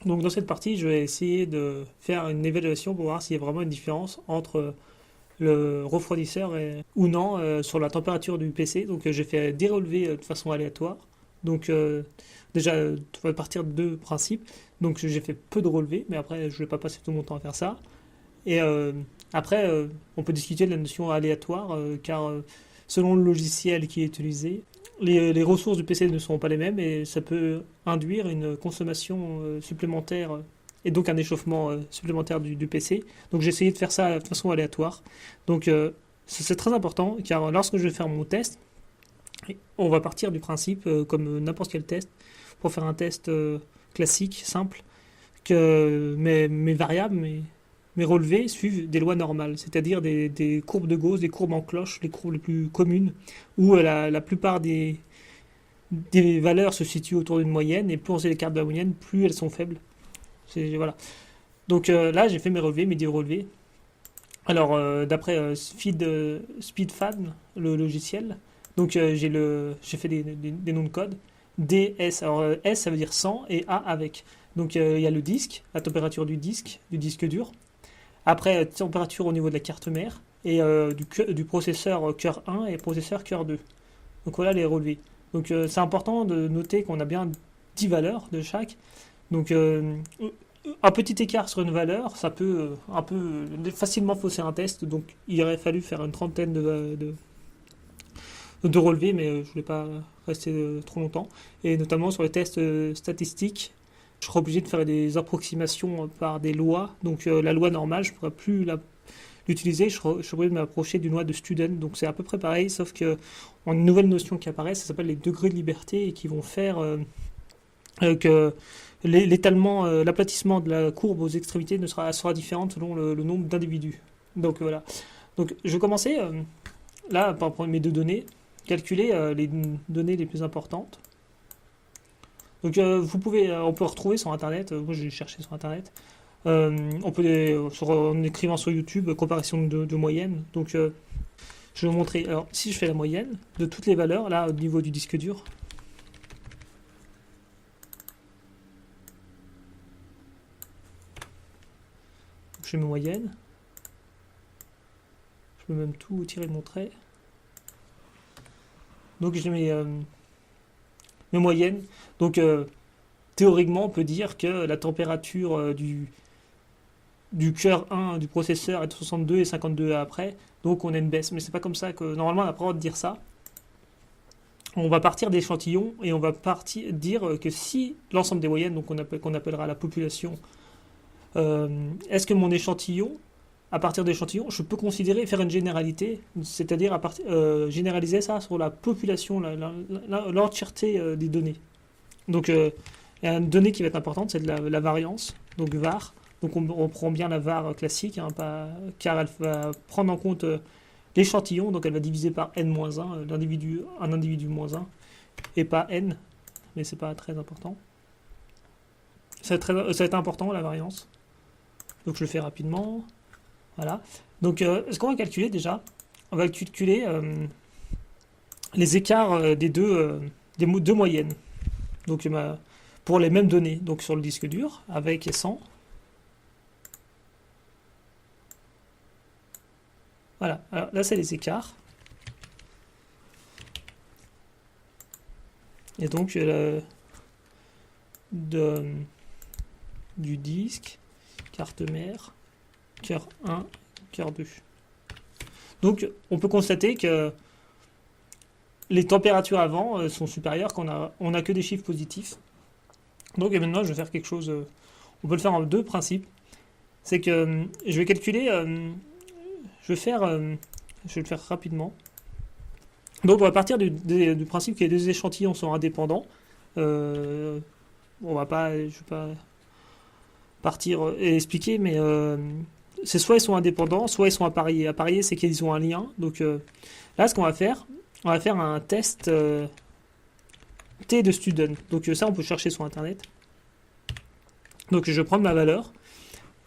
Donc dans cette partie, je vais essayer de faire une évaluation pour voir s'il y a vraiment une différence entre le refroidisseur ou non sur la température du PC. Donc j'ai fait des relevés de façon aléatoire. Donc déjà, on va partir de deux principes. Donc j'ai fait peu de relevés, mais après je ne vais pas passer tout mon temps à faire ça. Et après, on peut discuter de la notion aléatoire, car selon le logiciel qui est utilisé, les ressources du PC ne seront pas les mêmes et ça peut induire une consommation supplémentaire et donc un échauffement supplémentaire du PC. Donc j'ai essayé de faire ça de façon aléatoire. Donc c'est très important car lorsque je vais faire mon test, on va partir du principe, comme n'importe quel test, pour faire un test classique, simple, que mes variables, mes relevés suivent des lois normales, c'est-à-dire des courbes de Gauss, des courbes en cloche, les courbes les plus communes, où la plupart des valeurs se situent autour d'une moyenne, et plus on s'écarte de la moyenne, plus elles sont faibles. Voilà. Donc là, j'ai fait mes relevés, mes 10 relevés. Alors, d'après SpeedFan, le logiciel, donc j'ai fait des noms de code. D, S. Alors, S, ça veut dire 100 et A avec. Donc, il y a le disque, la température du disque dur. Après, température au niveau de la carte mère et du processeur cœur 1 et processeur cœur 2. Donc voilà les relevés. Donc c'est important de noter qu'on a bien 10 valeurs de chaque. Donc un petit écart sur une valeur, ça peut un peu facilement fausser un test. Donc il aurait fallu faire une trentaine de relevés, mais je ne voulais pas rester trop longtemps. Et notamment sur les tests statistiques, je serai obligé de faire des approximations par des lois. Donc la loi normale, je ne pourrais plus l'utiliser, je serai obligé de m'approcher d'une loi de Student. Donc c'est à peu près pareil, sauf que on a une nouvelle notion qui apparaît, ça s'appelle les degrés de liberté, et qui vont faire que l'étalement, l'aplatissement de la courbe aux extrémités sera différent selon le nombre d'individus. Donc voilà. Donc je vais commencer, là, par mes deux données, calculer les données les plus importantes. Donc on peut retrouver sur internet, moi j'ai cherché sur internet, on peut en écrivant sur YouTube, comparaison de moyenne. Donc je vais vous montrer, alors si je fais la moyenne de toutes les valeurs, là au niveau du disque dur, je fais mes moyennes, je peux même tout tirer de mon trait. Donc j'ai mes moyennes. Donc théoriquement on peut dire que la température du cœur 1 du processeur est de 62 et 52 après, donc on a une baisse. Mais c'est pas comme ça que normalement on n'a pas le droit de dire ça. On va partir d'échantillons et on va dire que si l'ensemble des moyennes, donc qu'on appellera la population, est-ce que mon échantillon, à partir d'échantillons, je peux considérer faire une généralité, c'est-à-dire généraliser ça sur la population, l'entièreté des données. Donc il y a une donnée qui va être importante, c'est de la variance, donc var. Donc on prend bien la var classique, hein, car elle va prendre en compte l'échantillon, donc elle va diviser par n-1, un individu moins 1, et pas n, mais c'est pas très important. Ça va être important la variance. Donc je le fais rapidement. Voilà. Donc ce qu'on va calculer déjà, on va calculer les écarts des deux moyennes. Donc pour les mêmes données, donc sur le disque dur, avec et sans. Voilà, alors là c'est les écarts. Et donc du disque, carte mère, cœur 1, cœur 2. Donc on peut constater que les températures avant sont supérieures, on a que des chiffres positifs. Donc et maintenant je vais faire quelque chose, on peut le faire en deux principes. C'est que je vais calculer, je vais le faire rapidement. Donc on va partir du principe que les deux échantillons sont indépendants. Je vais pas partir et expliquer, mais c'est soit ils sont indépendants, soit ils sont appariés. Appariés, c'est qu'ils ont un lien. Donc là, ce qu'on va faire, on va faire un test T de student. Donc ça, on peut chercher sur Internet. Donc je vais prendre ma valeur.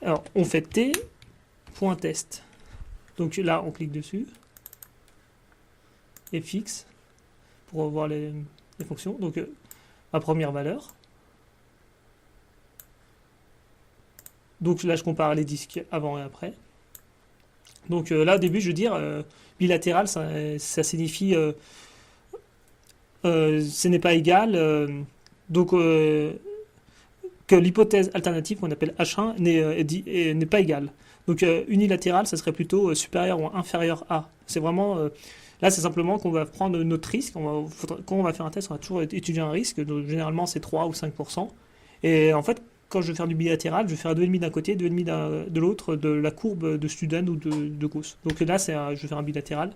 Alors, on fait T.test. Donc là, on clique dessus. Et fixe pour voir les fonctions. Donc ma première valeur. Donc là, je compare les disques avant et après. Donc là, au début, je veux dire, bilatéral, ça signifie ce n'est pas égal. Donc que l'hypothèse alternative qu'on appelle H1 n'est pas égale. Donc unilatéral, ça serait plutôt supérieur ou inférieur à. C'est vraiment là, c'est simplement qu'on va prendre notre risque. Quand on va faire un test, on va toujours étudier un risque. Donc, généralement, c'est 3 ou 5%. Et en fait, quand je vais faire du bilatéral, je vais faire 2,5 d'un côté, 2,5 de l'autre, de la courbe de Student ou de Gauss. Donc là, je vais faire un bilatéral.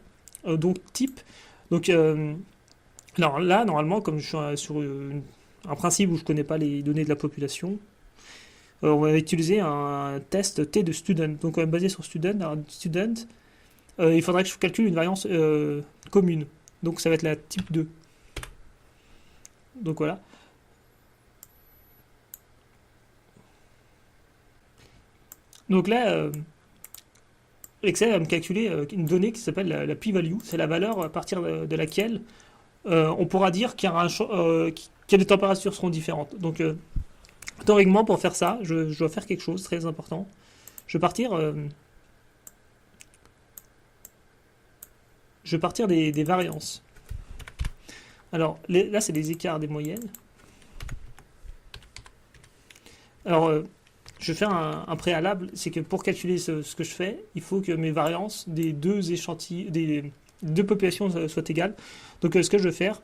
Donc type. Donc alors là, normalement, comme je suis sur un principe où je ne connais pas les données de la population, on va utiliser un test T de Student. Donc basé sur Student. Alors, Student, il faudrait que je calcule une variance commune. Donc ça va être la type 2. Donc voilà. Donc là, Excel va me calculer une donnée qui s'appelle la p-value. C'est la valeur à partir de laquelle on pourra dire que les températures seront différentes. Donc théoriquement, pour faire ça, je dois faire quelque chose de très important. Je vais partir des variances. Alors là, c'est des écarts des moyennes. Alors, je vais faire un préalable, c'est que pour calculer ce que je fais, il faut que mes variances des deux échantillons, des deux populations soient égales. Donc, ce que je vais faire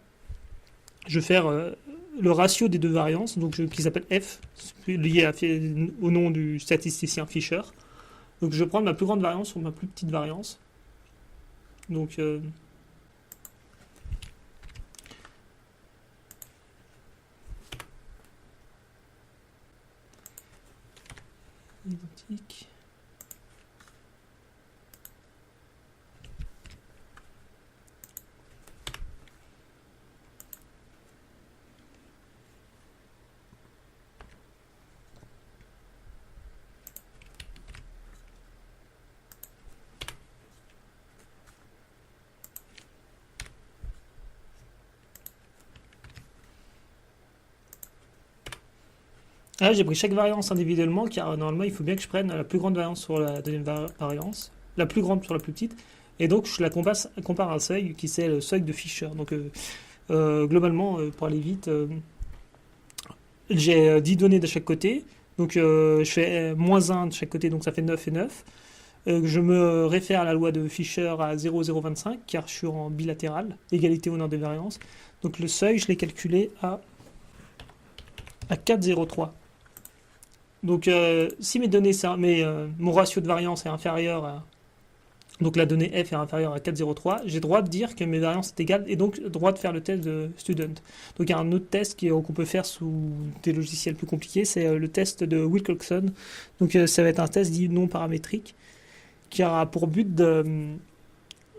le ratio des deux variances, donc qui s'appelle F, lié au nom du statisticien Fisher. Donc, je vais prendre ma plus grande variance sur ma plus petite variance. Donc, identique. Là, j'ai pris chaque variance individuellement, car normalement, il faut bien que je prenne la plus grande variance sur la deuxième variance, la plus grande sur la plus petite, et donc je la compare à un seuil qui c'est le seuil de Fisher. Donc globalement, pour aller vite, j'ai 10 données de chaque côté, donc je fais moins 1 de chaque côté, donc ça fait 9 et 9. Je me réfère à la loi de Fisher à 0,025, car je suis en bilatéral, égalité au nombre des variances. Donc le seuil, je l'ai calculé à 4,03. Donc si mes données, mon ratio de variance est inférieur à... Donc la donnée F est inférieure à 4,03, j'ai droit de dire que mes variances sont égales et donc droit de faire le test de Student. Donc il y a un autre test qu'on peut faire sous des logiciels plus compliqués, c'est le test de Wilcoxon. Donc ça va être un test dit non paramétrique qui aura pour but de...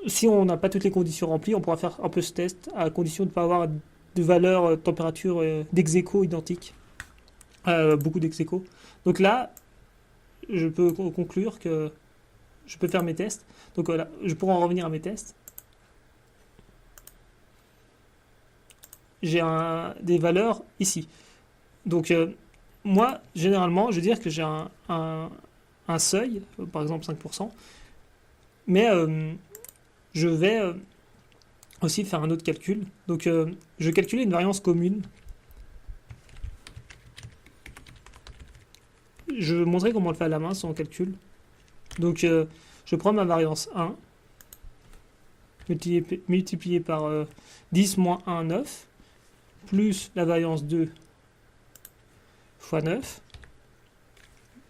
Si on n'a pas toutes les conditions remplies, on pourra faire un peu ce test à condition de ne pas avoir de valeur température d'ex-aequo identique. Beaucoup d'ex-aequo. Donc là, je peux conclure que je peux faire mes tests. Donc voilà, je pourrais en revenir à mes tests. J'ai des valeurs ici. Donc moi, généralement, je veux dire que j'ai un seuil, par exemple 5%, mais je vais aussi faire un autre calcul. Donc je vais calculer une variance commune. Je vais montrer comment on le fait à la main sans calcul. Donc je prends ma variance 1, multiplié par 10 moins 1, 9, plus la variance 2 fois 9.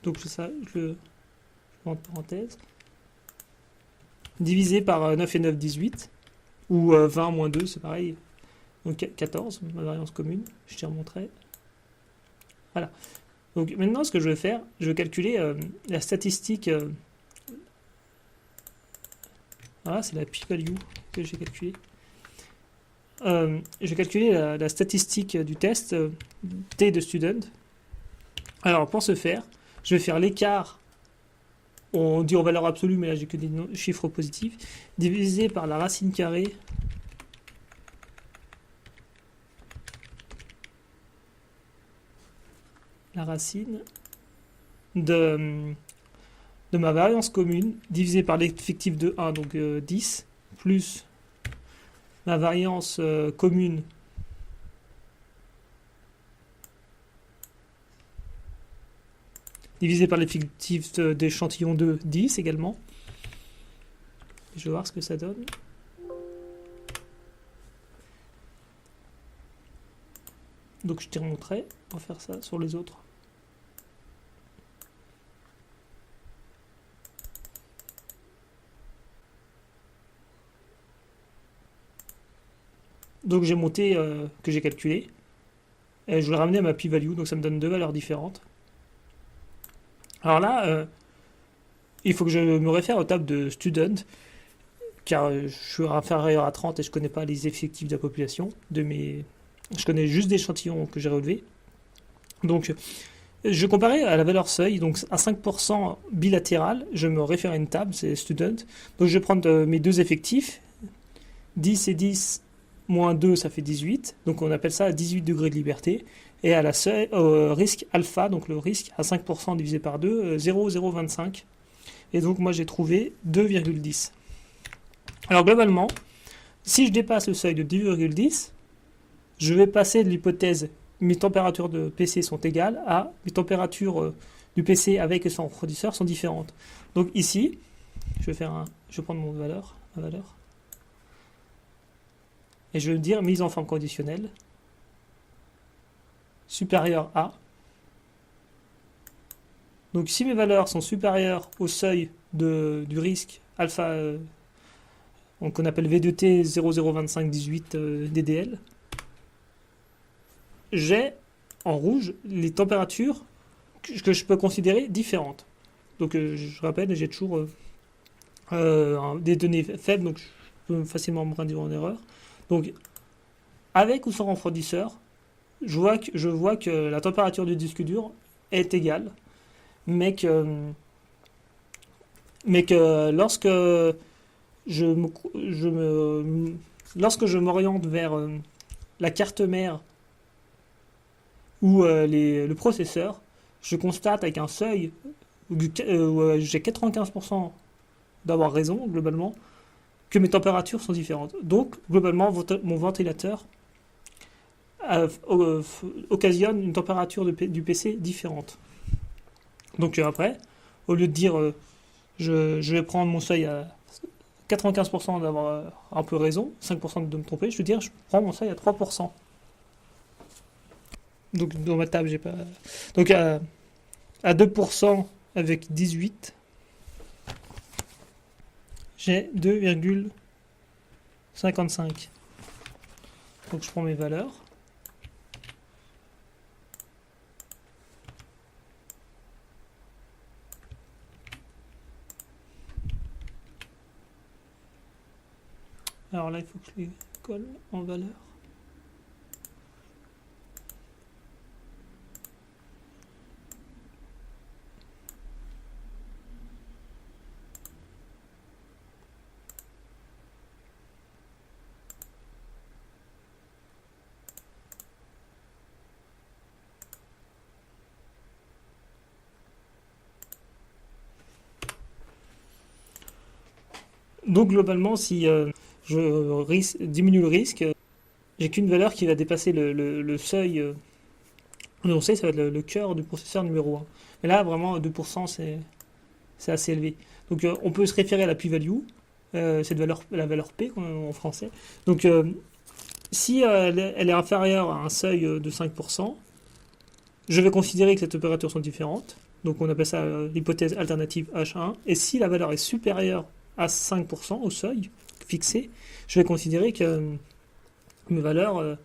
Donc je le mets en parenthèse. Divisé par 9 et 9, 18. Ou 20 moins 2, c'est pareil. Donc 14, ma variance commune. Je t'ai remontré. Voilà. Donc maintenant, ce que je vais faire, je vais calculer la statistique. Voilà, c'est la p-value que j'ai calculée. Je vais calculer la statistique du test T de Student. Alors, pour ce faire, je vais faire l'écart, on dit en valeur absolue, mais là j'ai que des chiffres positifs, divisé par la racine carrée la racine de, de ma variance commune divisé par l'effectif de 1, donc 10, plus ma variance commune divisé par l'effectif d'échantillon 2, 10 également. Je vais voir ce que ça donne. Donc je tire mon trait pour faire ça sur les autres. Donc j'ai monté que j'ai calculé. Et je vais le ramener à ma p-value, donc ça me donne deux valeurs différentes. Alors là, il faut que je me réfère aux tables de student, car je suis inférieur à 30 et je ne connais pas les effectifs de la population. Je connais juste des échantillons que j'ai relevés. Donc je comparais à la valeur seuil, donc à 5% bilatéral, je me réfère à une table, c'est student. Donc je vais prendre mes deux effectifs, 10 et 10 moins 2, ça fait 18. Donc on appelle ça 18 degrés de liberté. Et à la seuil, risque alpha, donc le risque à 5% divisé par 2, 0,025. Et donc moi j'ai trouvé 2,10. Alors globalement, si je dépasse le seuil de 10,10, je vais passer de l'hypothèse mes températures de PC sont égales à mes températures du PC avec et sans refroidisseur sont différentes. Donc ici, je vais prendre ma valeur, et je vais dire mise en forme conditionnelle supérieure à. Donc si mes valeurs sont supérieures au seuil du risque alpha, qu'on appelle V2T 002518 DDL, j'ai en rouge les températures que je peux considérer différentes. Donc je rappelle, j'ai toujours des données faibles, donc je peux facilement me induire en erreur. Donc avec ou sans refroidisseur, je vois que la température du disque dur est égale, mais que lorsque lorsque je m'oriente vers la carte mère ou le processeur, je constate avec un seuil où j'ai 95% d'avoir raison globalement, que mes températures sont différentes. Donc globalement, mon ventilateur occasionne une température du PC différente. Donc après, au lieu de dire je vais prendre mon seuil à 95% d'avoir un peu raison, 5% de me tromper, je vais dire je prends mon seuil à 3%. Donc dans ma table, j'ai pas. Donc à 2% avec 18, j'ai 2,55. Donc je prends mes valeurs. Alors là, il faut que je les colle en valeur. Donc globalement, si je diminue le risque, j'ai qu'une valeur qui va dépasser le seuil. On sait, ça va être le cœur du processeur numéro 1. Mais là, vraiment, 2%, c'est assez élevé. Donc on peut se référer à la p-value, cette valeur, la valeur P en français. Donc si elle est inférieure à un seuil de 5%, je vais considérer que ces températures sont différentes. Donc on appelle ça l'hypothèse alternative H1. Et si la valeur est supérieure à 5% au seuil fixé, je vais considérer que mes valeurs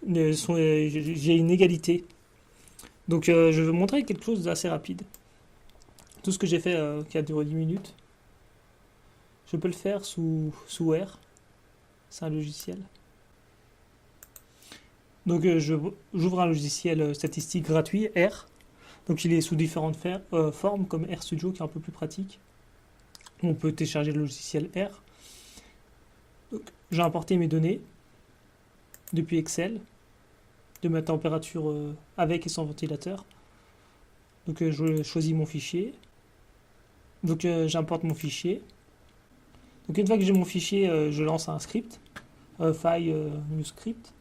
j'ai une égalité. Donc je vais montrer quelque chose d'assez rapide. Tout ce que j'ai fait qui a duré 10 minutes, je peux le faire sous R. C'est un logiciel. Donc j'ouvre un logiciel statistique gratuit, R. Donc il est sous différentes formes, comme RStudio qui est un peu plus pratique. On peut télécharger le logiciel R. Donc, j'ai importé mes données depuis Excel, de ma température avec et sans ventilateur. Donc je choisis mon fichier. Donc j'importe mon fichier. Donc une fois que j'ai mon fichier, je lance un script, file new script.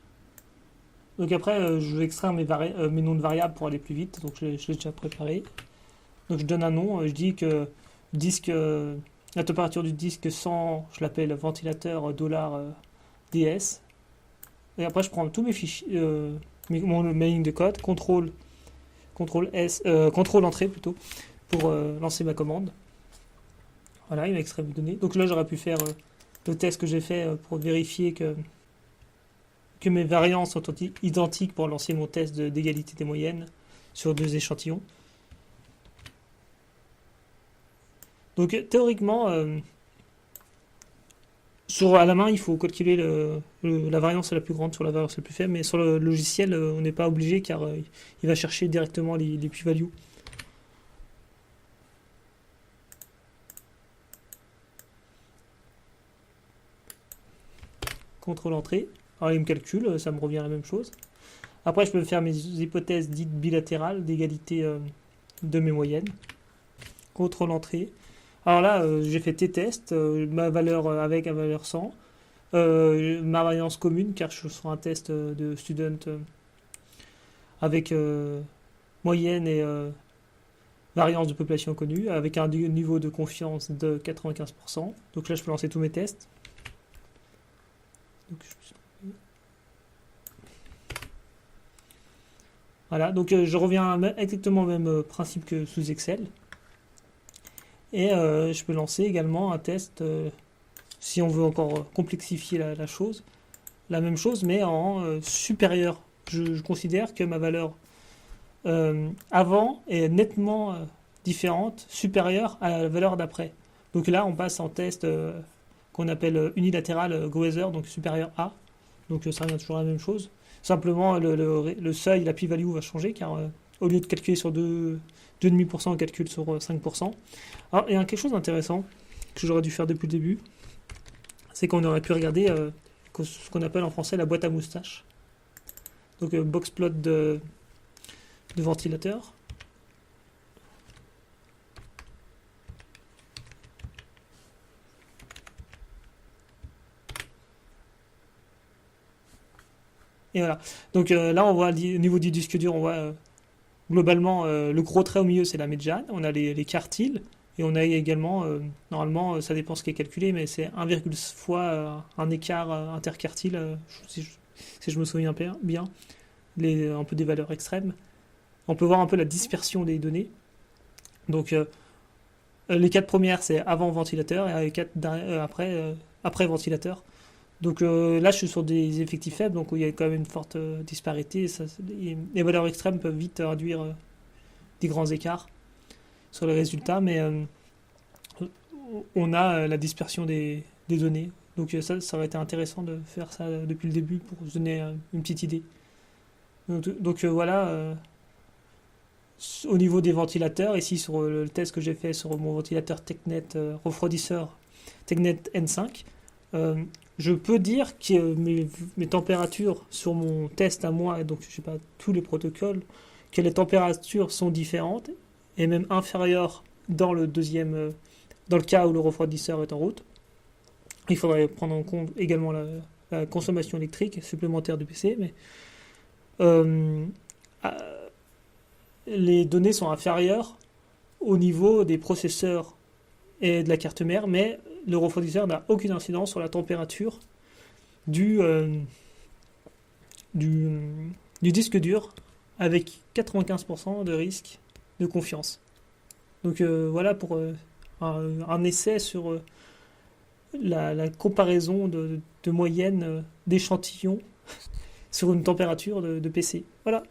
Donc après, je vais extraire mes noms de variables pour aller plus vite. Donc je l'ai déjà préparé. Donc je donne un nom. Je dis que disque, la température du disque 100, je l'appelle ventilateur $DS. Et après, je prends tous mes fichiers, mes lignes de code, contrôle entrée plutôt, pour lancer ma commande. Voilà, il m'a extrait mes données. Donc là, j'aurais pu faire le test que j'ai fait pour vérifier que mes variances sont identiques pour lancer mon test d'égalité des moyennes sur 2 échantillons. Donc théoriquement, à la main, il faut calculer la variance la plus grande sur la variance la plus faible, mais sur le logiciel, on n'est pas obligé car il va chercher directement les p-values. Contrôle entrée. Alors il me calcule, ça me revient à la même chose. Après, je peux faire mes hypothèses dites bilatérales d'égalité de mes moyennes. Contrôle entrée. Alors là, j'ai fait t-test, ma valeur avec la valeur 100, ma variance commune, car je suis sur un test de student avec moyenne et variance de population connue, avec un niveau de confiance de 95%. Donc là, je peux lancer tous mes tests. Donc, voilà, donc je reviens exactement au même principe que sous Excel. Et je peux lancer également un test, si on veut encore complexifier la chose, la même chose, mais en supérieur. Je considère que ma valeur avant est nettement différente, supérieure à la valeur d'après. Donc là, on passe en test qu'on appelle unilatéral Gowather, donc supérieur à. Donc ça revient toujours à la même chose. Simplement, le seuil, la p-value va changer, car au lieu de calculer sur 2,5%, on calcule sur 5%. Alors, il y a quelque chose d'intéressant que j'aurais dû faire depuis le début, c'est qu'on aurait pu regarder ce qu'on appelle en français la boîte à moustaches. Donc, boxplot de ventilateur. Et voilà. Donc là, on voit au niveau du disque dur, on voit globalement le gros trait au milieu, c'est la médiane. On a les quartiles. Et on a également, normalement, ça dépend ce qui est calculé, mais c'est 1,1 fois un écart interquartile, si je me souviens bien, un peu des valeurs extrêmes. On peut voir un peu la dispersion des données. Donc, les 4 premières, c'est avant ventilateur, et les 4 après ventilateur. Donc là, je suis sur des effectifs faibles, donc il y a quand même une forte disparité. Les valeurs extrêmes peuvent vite induire des grands écarts sur les résultats, mais on a la dispersion des données. Donc ça aurait été intéressant de faire ça depuis le début pour se donner une petite idée. Donc voilà, au niveau des ventilateurs, ici sur le test que j'ai fait sur mon ventilateur TechNet refroidisseur TechNet N5, je peux dire que mes températures sur mon test à moi, donc je sais pas tous les protocoles, que les températures sont différentes et même inférieures dans le cas où le refroidisseur est en route. Il faudrait prendre en compte également la consommation électrique supplémentaire du PC, mais les données sont inférieures au niveau des processeurs et de la carte mère, mais le refroidisseur n'a aucune incidence sur la température du disque dur, avec 95% de risque de confiance. Donc voilà pour un essai sur la comparaison de moyenne d'échantillons sur une température de PC. Voilà.